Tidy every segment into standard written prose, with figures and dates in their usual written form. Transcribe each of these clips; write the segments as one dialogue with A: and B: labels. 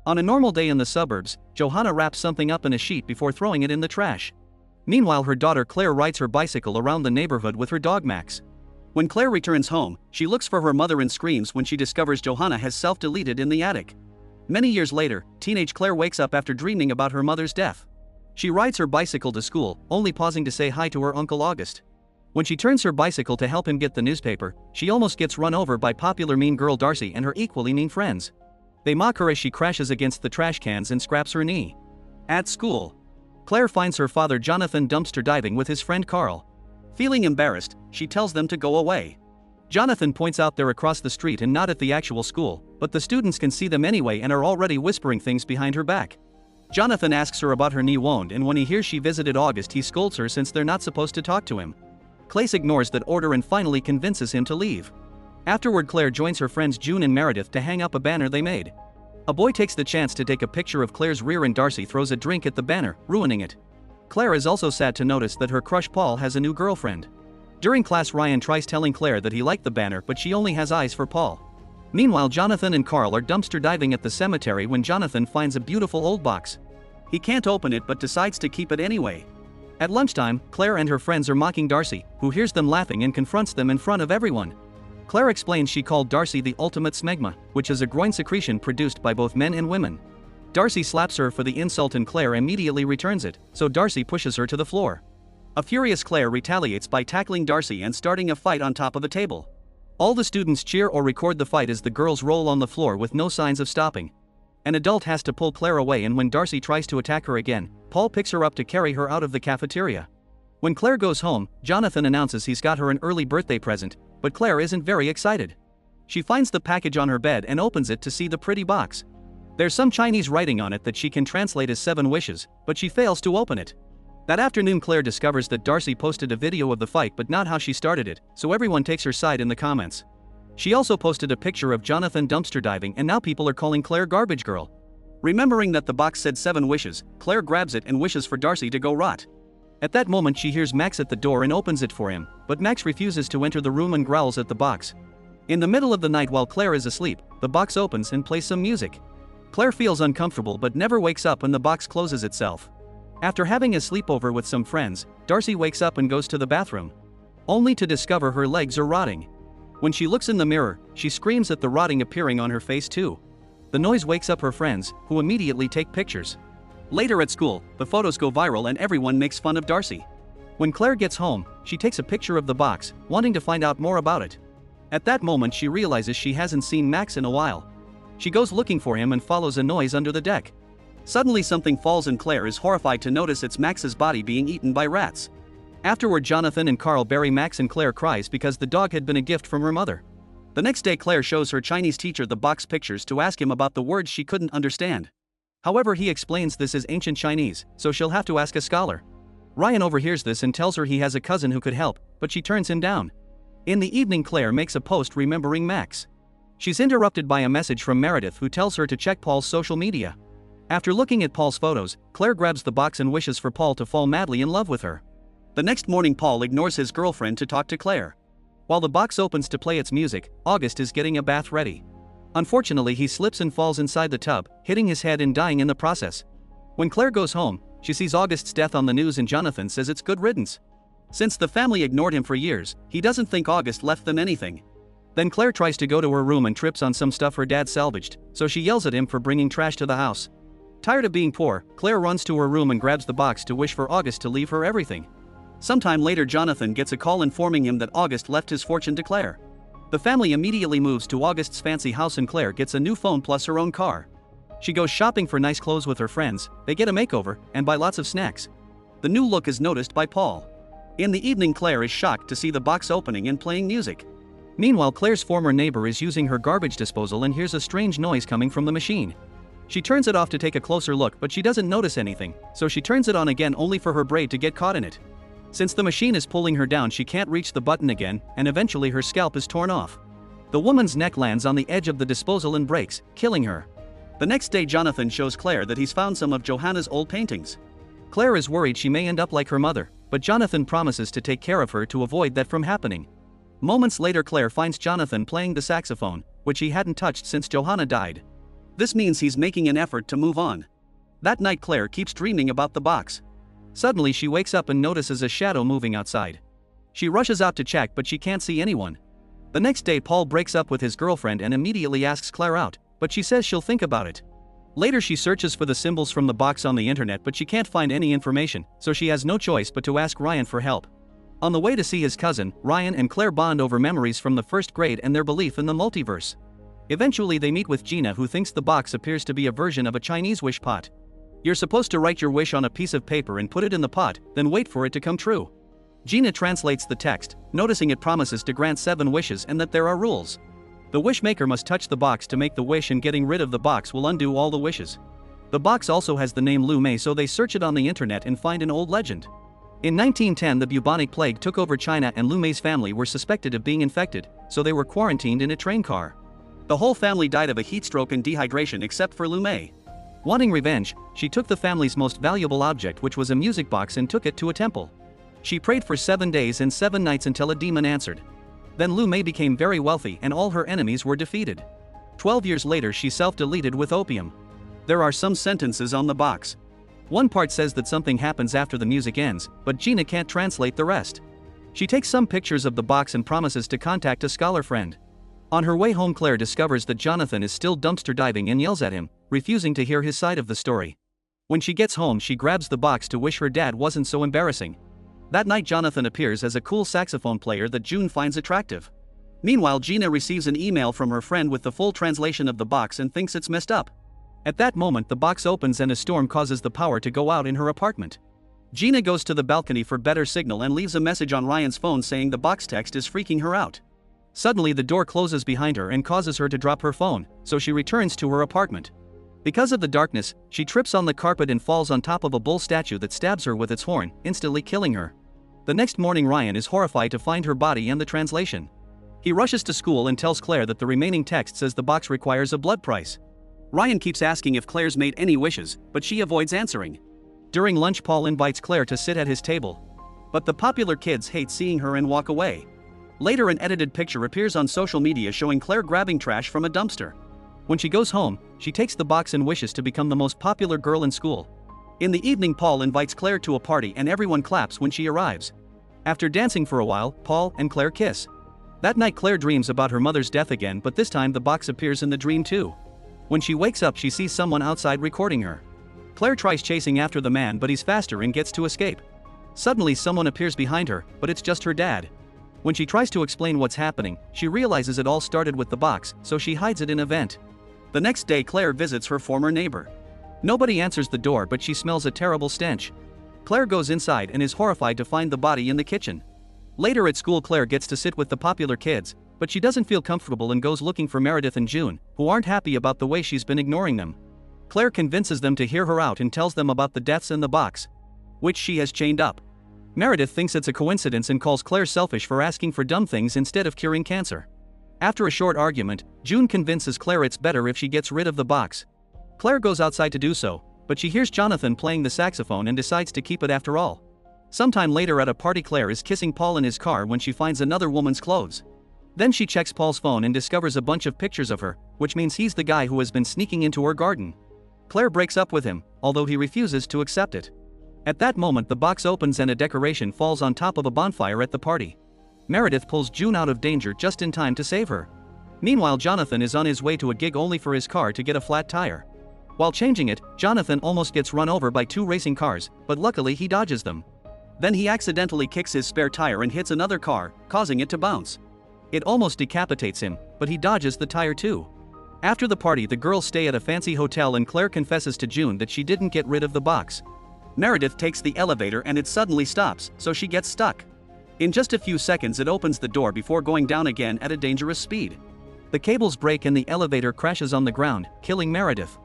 A: On a normal day in the suburbs, Johanna wraps something up in a sheet before throwing it in the trash. Meanwhile, her daughter Claire rides her bicycle around the neighborhood with her dog Max. When Claire returns home, she looks for her mother and screams when she discovers Johanna has self-deleted in the attic. Many years later, teenage Claire wakes up after dreaming about her mother's death. She rides her bicycle to school, only pausing to say hi to her Uncle August. When she turns her bicycle to help him get the newspaper, she almost gets run over by popular mean girl Darcy and her equally mean friends. They mock her as she crashes against the trash cans and scraps her knee. At school, Claire finds her father Jonathan dumpster diving with his friend Carl. Feeling embarrassed, she tells them to go away. Jonathan points out they're across the street and not at the actual school, but the students can see them anyway and are already whispering things behind her back. Jonathan asks her about her knee wound, and when he hears she visited August, he scolds her since they're not supposed to talk to him. Claire ignores that order and finally convinces him to leave. Afterward, Claire joins her friends June and Meredith to hang up a banner they made. A boy takes the chance to take a picture of Claire's rear and Darcy throws a drink at the banner, ruining it. Claire is also sad to notice that her crush Paul has a new girlfriend. During class, Ryan tries telling Claire that he liked the banner, but she only has eyes for Paul. Meanwhile, Jonathan and Carl are dumpster diving at the cemetery when Jonathan finds a beautiful old box. He can't open it but decides to keep it anyway. At lunchtime, Claire and her friends are mocking Darcy, who hears them laughing and confronts them in front of everyone. Claire explains she called Darcy the ultimate smegma, which is a groin secretion produced by both men and women. Darcy slaps her for the insult and Claire immediately returns it, so Darcy pushes her to the floor. A furious Claire retaliates by tackling Darcy and starting a fight on top of a table. All the students cheer or record the fight as the girls roll on the floor with no signs of stopping. An adult has to pull Claire away, and when Darcy tries to attack her again, Paul picks her up to carry her out of the cafeteria. When Claire goes home, Jonathan announces he's got her an early birthday present, but Claire isn't very excited. She finds the package on her bed and opens it to see the pretty box. There's some Chinese writing on it that she can translate as 7 wishes, but she fails to open it. That afternoon, Claire discovers that Darcy posted a video of the fight but not how she started it, so everyone takes her side in the comments. She also posted a picture of Jonathan dumpster diving, and now people are calling Claire Garbage Girl. Remembering that the box said 7 wishes, Claire grabs it and wishes for Darcy to go rot. At that moment, she hears Max at the door and opens it for him, but Max refuses to enter the room and growls at the box. In the middle of the night, while Claire is asleep, the box opens and plays some music. Claire feels uncomfortable but never wakes up when the box closes itself. After having a sleepover with some friends, Darcy wakes up and goes to the bathroom, only to discover her legs are rotting. When she looks in the mirror, she screams at the rotting appearing on her face too. The noise wakes up her friends, who immediately take pictures. Later at school, the photos go viral and everyone makes fun of Darcy. When Claire gets home, she takes a picture of the box, wanting to find out more about it. At that moment, she realizes she hasn't seen Max in a while. She goes looking for him and follows a noise under the deck. Suddenly something falls and Claire is horrified to notice it's Max's body being eaten by rats. Afterward, Jonathan and Carl bury Max and Claire cries because the dog had been a gift from her mother. The next day, Claire shows her Chinese teacher the box pictures to ask him about the words she couldn't understand. However, he explains this is ancient Chinese, so she'll have to ask a scholar. Ryan overhears this and tells her he has a cousin who could help, but she turns him down. In the evening, Claire makes a post remembering Max. She's interrupted by a message from Meredith, who tells her to check Paul's social media. After looking at Paul's photos, Claire grabs the box and wishes for Paul to fall madly in love with her. The next morning, Paul ignores his girlfriend to talk to Claire. While the box opens to play its music, August is getting a bath ready. Unfortunately, he slips and falls inside the tub, hitting his head and dying in the process. When Claire goes home, she sees August's death on the news and Jonathan says it's good riddance. Since the family ignored him for years, he doesn't think August left them anything. Then Claire tries to go to her room and trips on some stuff her dad salvaged, so she yells at him for bringing trash to the house. Tired of being poor, Claire runs to her room and grabs the box to wish for August to leave her everything. Sometime later, Jonathan gets a call informing him that August left his fortune to Claire. The family immediately moves to August's fancy house and Claire gets a new phone plus her own car. She goes shopping for nice clothes with her friends, they get a makeover, and buy lots of snacks. The new look is noticed by Paul. In the evening, Claire is shocked to see the box opening and playing music. Meanwhile, Claire's former neighbor is using her garbage disposal and hears a strange noise coming from the machine. She turns it off to take a closer look, but she doesn't notice anything, so she turns it on again only for her braid to get caught in it. Since the machine is pulling her down, she can't reach the button again, and eventually her scalp is torn off. The woman's neck lands on the edge of the disposal and breaks, killing her. The next day, Jonathan shows Claire that he's found some of Johanna's old paintings. Claire is worried she may end up like her mother, but Jonathan promises to take care of her to avoid that from happening. Moments later, Claire finds Jonathan playing the saxophone, which he hadn't touched since Johanna died. This means he's making an effort to move on. That night Claire keeps dreaming about the box. Suddenly she wakes up and notices a shadow moving outside. She rushes out to check but she can't see anyone. The next day Paul breaks up with his girlfriend and immediately asks Claire out, but she says she'll think about it. Later she searches for the symbols from the box on the internet but she can't find any information, so she has no choice but to ask Ryan for help. On the way to see his cousin, Ryan and Claire bond over memories from the first grade and their belief in the multiverse. Eventually they meet with Gina, who thinks the box appears to be a version of a Chinese wish pot. You're supposed to write your wish on a piece of paper and put it in the pot, then wait for it to come true. Gina translates the text, noticing it promises to grant 7 wishes and that there are rules. The wish maker must touch the box to make the wish, and getting rid of the box will undo all the wishes. The box also has the name 𝐤𝐤𝐬𝐻, so they search it on the internet and find an old legend. In 1910 the bubonic plague took over China and 𝐤𝐤𝐬's family were suspected of being infected, so they were quarantined in a train car. The whole family died of a heat stroke and dehydration except for 𝐤𝐤𝐬. Wanting revenge, she took the family's most valuable object, which was a music box, and took it to a temple. She prayed for 7 days and 7 nights until a demon answered. Then 𝐤𝐤𝐬 became very wealthy and all her enemies were defeated. 12 years later she self-deleted with opium. There are some sentences on the box. One part says that something happens after the music ends, but Gina can't translate the rest. She takes some pictures of the box and promises to contact a scholar friend. On her way home Claire discovers that Jonathan is still dumpster diving and yells at him, refusing to hear his side of the story. When she gets home she grabs the box to wish her dad wasn't so embarrassing. That night Jonathan appears as a cool saxophone player that June finds attractive. Meanwhile Gina receives an email from her friend with the full translation of the box and thinks it's messed up. At that moment the box opens and a storm causes the power to go out in her apartment. Gina goes to the balcony for better signal and leaves a message on Ryan's phone saying the box text is freaking her out. Suddenly the door closes behind her and causes her to drop her phone, so she returns to her apartment. Because of the darkness, she trips on the carpet and falls on top of a bull statue that stabs her with its horn, instantly killing her. The next morning Ryan is horrified to find her body and the translation. He rushes to school and tells Claire that the remaining text says the box requires a blood price. Ryan keeps asking if Claire's made any wishes, but she avoids answering. During lunch Paul invites Claire to sit at his table. But the popular kids hate seeing her and walk away. Later an edited picture appears on social media showing Claire grabbing trash from a dumpster. When she goes home, she takes the box and wishes to become the most popular girl in school. In the evening Paul invites Claire to a party and everyone claps when she arrives. After dancing for a while, Paul and Claire kiss. That night Claire dreams about her mother's death again, but this time the box appears in the dream too. When she wakes up she sees someone outside recording her. Claire tries chasing after the man but he's faster and gets to escape. Suddenly someone appears behind her, but it's just her dad. When she tries to explain what's happening, she realizes it all started with the box, so she hides it in a vent. The next day Claire visits her former neighbor. Nobody answers the door but she smells a terrible stench. Claire goes inside and is horrified to find the body in the kitchen. Later at school Claire gets to sit with the popular kids, but she doesn't feel comfortable and goes looking for Meredith and June, who aren't happy about the way she's been ignoring them. Claire convinces them to hear her out and tells them about the deaths in the box, which she has chained up. Meredith thinks it's a coincidence and calls Claire selfish for asking for dumb things instead of curing cancer. After a short argument, June convinces Claire it's better if she gets rid of the box. Claire goes outside to do so, but she hears Jonathan playing the saxophone and decides to keep it after all. Sometime later at a party Claire is kissing Paul in his car when she finds another woman's clothes. Then she checks Paul's phone and discovers a bunch of pictures of her, which means he's the guy who has been sneaking into her garden. Claire breaks up with him, although he refuses to accept it. At that moment the box opens and a decoration falls on top of a bonfire at the party. Meredith pulls June out of danger just in time to save her. Meanwhile Jonathan is on his way to a gig only for his car to get a flat tire. While changing it, Jonathan almost gets run over by 2 racing cars, but luckily he dodges them. Then he accidentally kicks his spare tire and hits another car, causing it to bounce. It almost decapitates him, but he dodges the tire too. After the party the girls stay at a fancy hotel and Claire confesses to June that she didn't get rid of the box. Meredith takes the elevator and it suddenly stops, so she gets stuck. In just a few seconds it opens the door before going down again at a dangerous speed. The cables break and the elevator crashes on the ground, killing Meredith.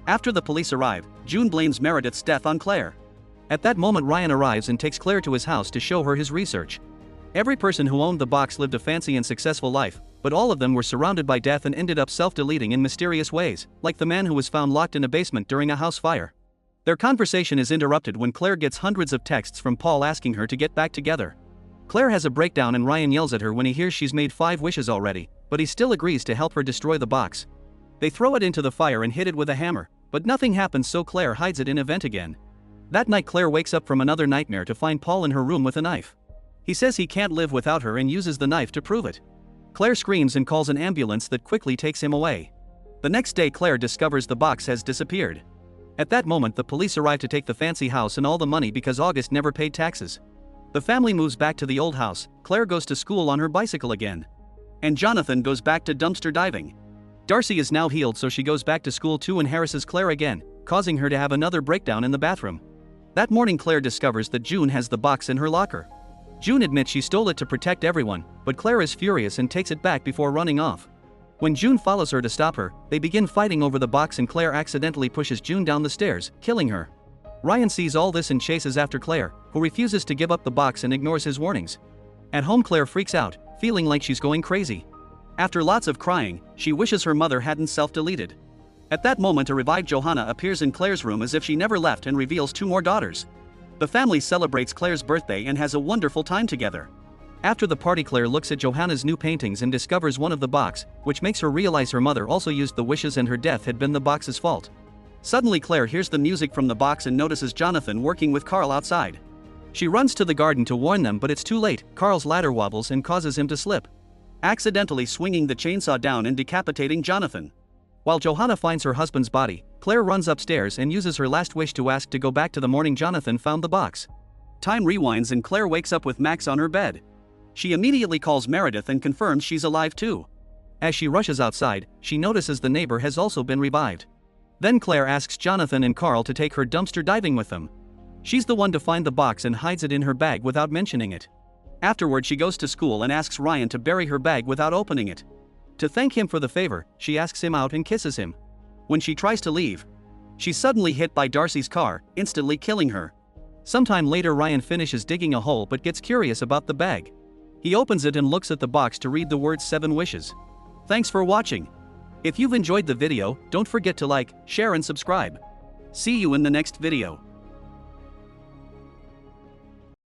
A: After the police arrive, June blames Meredith's death on Claire. At that moment Ryan arrives and takes Claire to his house to show her his research. Every person who owned the box lived a fancy and successful life, but all of them were surrounded by death and ended up self-deleting in mysterious ways, like the man who was found locked in a basement during a house fire. Their conversation is interrupted when Claire gets hundreds of texts from Paul asking her to get back together. Claire has a breakdown and Ryan yells at her when he hears she's made 5 wishes already, but he still agrees to help her destroy the box. They throw it into the fire and hit it with a hammer, but nothing happens, so Claire hides it in a vent again. That night Claire wakes up from another nightmare to find Paul in her room with a knife. He says he can't live without her and uses the knife to prove it. Claire screams and calls an ambulance that quickly takes him away. The next day Claire discovers the box has disappeared. At that moment the police arrive to take the fancy house and all the money because August never paid taxes. The family moves back to the old house, Claire goes to school on her bicycle again. And Jonathan goes back to dumpster diving. Darcy is now healed, so she goes back to school too and harasses Claire again, causing her to have another breakdown in the bathroom. That morning Claire discovers that June has the box in her locker. June admits she stole it to protect everyone, but Claire is furious and takes it back before running off. When June follows her to stop her, they begin fighting over the box and Claire accidentally pushes June down the stairs, killing her. Ryan sees all this and chases after Claire, who refuses to give up the box and ignores his warnings. At home Claire freaks out, feeling like she's going crazy. After lots of crying, she wishes her mother hadn't self-deleted. At that moment a revived Johanna appears in Claire's room as if she never left and reveals 2 more daughters. The family celebrates Claire's birthday and has a wonderful time together. After the party Claire looks at Johanna's new paintings and discovers one of the box, which makes her realize her mother also used the wishes and her death had been the box's fault. Suddenly Claire hears the music from the box and notices Jonathan working with Carl outside. She runs to the garden to warn them, but it's too late. Carl's ladder wobbles and causes him to slip, accidentally swinging the chainsaw down and decapitating Jonathan. While Johanna finds her husband's body, Claire runs upstairs and uses her last wish to ask to go back to the morning Jonathan found the box. Time rewinds and Claire wakes up with Max on her bed. She immediately calls Meredith and confirms she's alive too. As she rushes outside, she notices the neighbor has also been revived. Then Claire asks Jonathan and Carl to take her dumpster diving with them. She's the one to find the box and hides it in her bag without mentioning it. Afterward she goes to school and asks Ryan to bury her bag without opening it. To thank him for the favor, she asks him out and kisses him. When she tries to leave, she's suddenly hit by Darcy's car, instantly killing her. Sometime later Ryan finishes digging a hole but gets curious about the bag. He opens it and looks at the box to read the words 7 wishes. Thanks for watching. If you've enjoyed the video, don't forget to like, share and subscribe. See you in the next video.